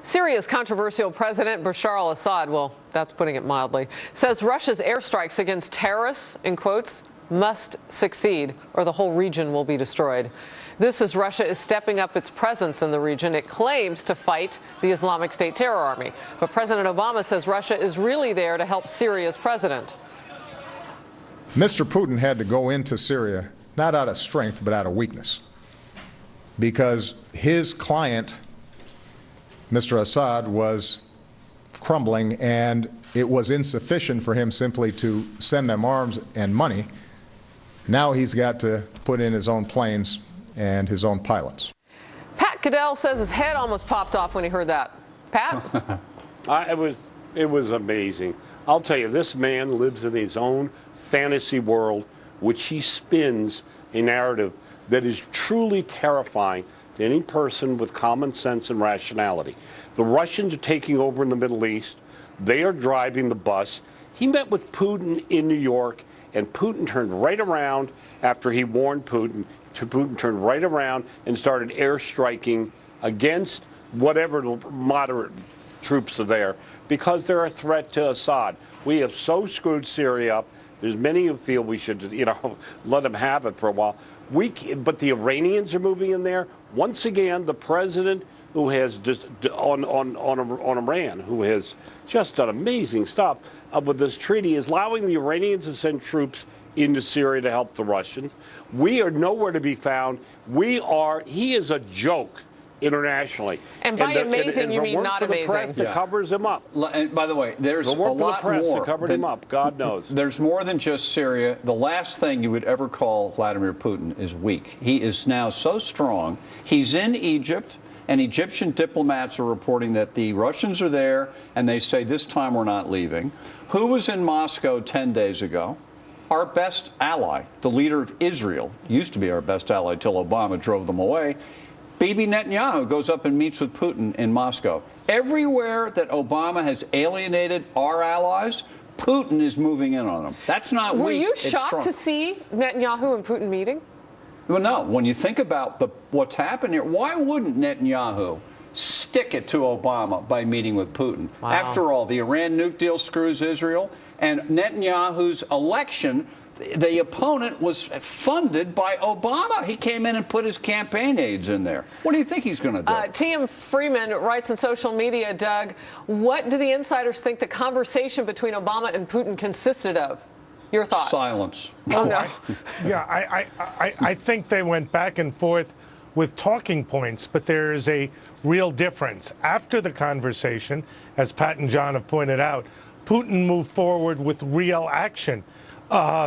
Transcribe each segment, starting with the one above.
Syria's controversial president Bashar al-Assad, well, that's putting it mildly, says Russia's airstrikes against terrorists, in quotes, must succeed or the whole region will be destroyed. This as Russia is stepping up its presence in the region. It claims to fight the Islamic State terror army. But President Obama says Russia is really there to help Syria's president. Mr. Putin had to go into Syria not out of strength but out of weakness, because his client, Mr. Assad, was crumbling, and it was insufficient for him simply to send them arms and money. Now he's got to put in his own planes and his own pilots. Pat Caddell says his head almost popped off when he heard that. Pat? It was amazing. I'll tell you, this man lives in his own fantasy world, which he spins a narrative that is truly terrifying to any person with common sense and rationality. The Russians are taking over in the Middle East. They are driving the bus. He met with Putin in New York, and Putin turned right around after he warned Putin. Putin turned right around and started airstriking against whatever moderate troops are there because they're a threat to Assad. We have so screwed Syria up. There's many who feel we should, let them have it for a while. But the Iranians are moving in there. Once again, the president who has just on Iran, who has just done amazing stuff with this treaty, is allowing the Iranians to send troops into Syria to help the Russians. We are nowhere to be found. He is a joke internationally. And by amazing, you mean not amazing. The press that covers him up. And by the way, there's a lot more that covered him up. God knows. There's more than just Syria. The last thing you would ever call Vladimir Putin is weak. He is now so strong. He's in Egypt, and Egyptian diplomats are reporting that the Russians are there, and they say this time we're not leaving. Who was in Moscow 10 days ago? Our best ally, the leader of Israel, used to be our best ally till Obama drove them away. Bibi Netanyahu goes up and meets with Putin in Moscow. Everywhere that Obama has alienated our allies, Putin is moving in on them. That's not weak. Were you shocked to see Netanyahu and Putin meeting? Well, no. When you think about what's happened here, why wouldn't Netanyahu stick it to Obama by meeting with Putin? Wow. After all, the Iran nuke deal screws Israel, and Netanyahu's election, the opponent was funded by Obama. He came in and put his campaign aides in there. What do you think he's going to do? T.M. Freeman writes on social media, Doug, what do the insiders think the conversation between Obama and Putin consisted of? Your thoughts? Silence. Oh, no. I think they went back and forth with talking points, but there is a real difference. After the conversation, as Pat and John have pointed out, Putin moved forward with real action.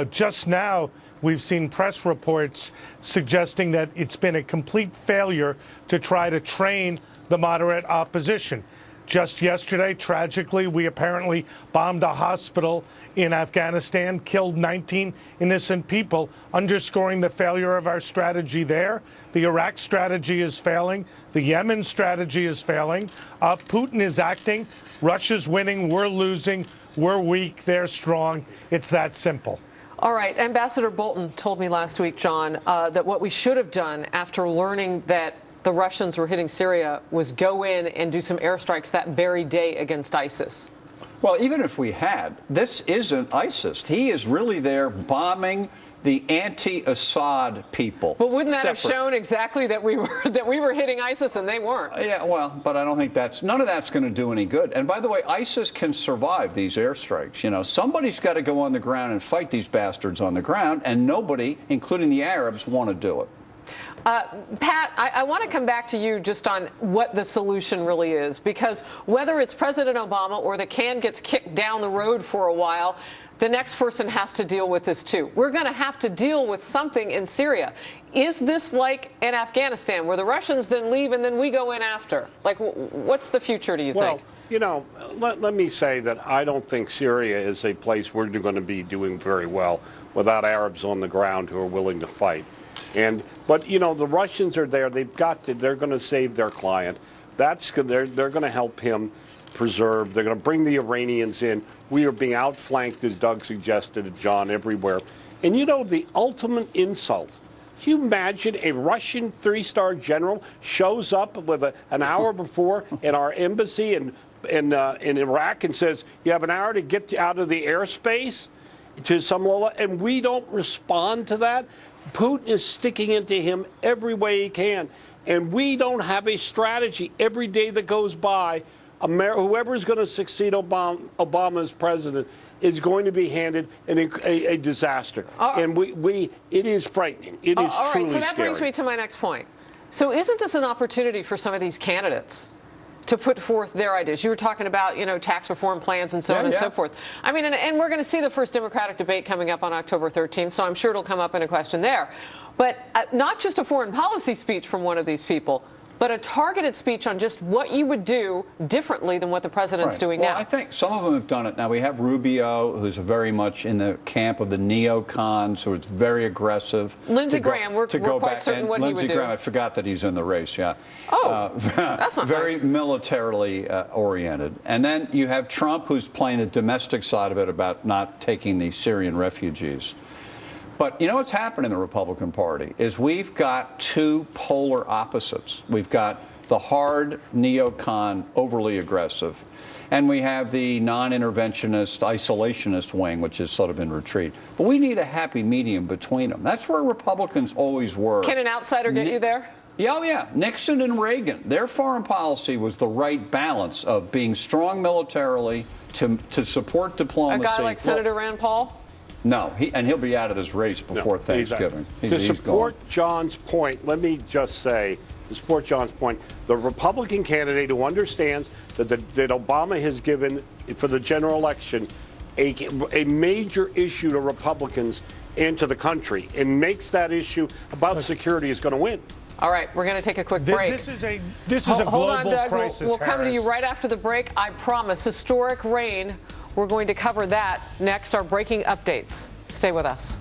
Just now, we've seen press reports suggesting that it's been a complete failure to try to train the moderate opposition. Just yesterday, tragically, we apparently bombed a hospital in Afghanistan, killed 19 innocent people, underscoring the failure of our strategy there. The Iraq strategy is failing. The Yemen strategy is failing. Putin is acting. Russia's winning. We're losing. We're weak. They're strong. It's that simple. All right. Ambassador Bolton told me last week, John, that what we should have done after learning that the Russians were hitting Syria was go in and do some airstrikes that very day against ISIS. Well, even if we had, this isn't ISIS. He is really there bombing the anti-Assad people. But wouldn't that have shown exactly that we were hitting ISIS and they weren't? Yeah, well, but I don't think none of that's going to do any good. And by the way, ISIS can survive these airstrikes. Somebody's got to go on the ground and fight these bastards on the ground, and nobody, including the Arabs, want to do it. Pat, I want to come back to you just on what the solution really is, because whether it's President Obama or the can gets kicked down the road for a while, the next person has to deal with this too. We're going to have to deal with something in Syria. Is this like in Afghanistan, where the Russians then leave and then we go in after? Like, what's the future, do you think? Let me say that I don't think Syria is a place we're going to be doing very well without Arabs on the ground who are willing to fight. But the Russians are there. They're going to save their client. They're going to help him preserve. They're going to bring the Iranians in. We are being outflanked, as Doug suggested, John, everywhere. And the ultimate insult Can you imagine a Russian three-star general shows up with an hour before in our embassy in Iraq and says, you have an hour to get out of the airspace to some level, and we don't respond to that? Putin is sticking into him every way he can, and we don't have a strategy. Every day that goes by, whoever is going to succeed Obama as president is going to be handed a disaster. And it is frightening. It is all truly right, so that scary. brings me to my next point. So isn't this an opportunity for some of these candidates to put forth their ideas? You were talking about, tax reform plans and so on and so forth. I mean, and we're going to see the first Democratic debate coming up on October 13th, so I'm sure it'll come up in a question there. But not just a foreign policy speech from one of these people, but a targeted speech on just what you would do differently than what the president's doing now. I think some of them have done it. Now, we have Rubio, who's very much in the camp of the neocons, who is very aggressive. Lindsey Graham, we're quite certain what he would do. Lindsey Graham, I forgot that he's in the race, yeah. Oh, that's not very nice. Militarily oriented. And then you have Trump, who's playing the domestic side of it about not taking the Syrian refugees. But you know what's happened in the Republican Party is we've got two polar opposites. We've got the hard neocon, overly aggressive, and we have the non-interventionist, isolationist wing, which is sort of in retreat. But we need a happy medium between them. That's where Republicans always were. Can an outsider get you there? Yeah, oh yeah. Nixon and Reagan, their foreign policy was the right balance of being strong militarily to support diplomacy. A guy like Senator Rand Paul? No, he'll be out of this race before Thanksgiving. To support John's point, let me just say, to support John's point, the Republican candidate who understands that Obama has given, for the general election, a major issue to Republicans and to the country, and makes that issue about security is going to win. All right, we're going to take a quick break. This is a global Hold on, Doug. crisis. We'll come to you Harris. right after the break. I promise. Historic rain. We're going to cover that next. Our breaking updates. Stay with us.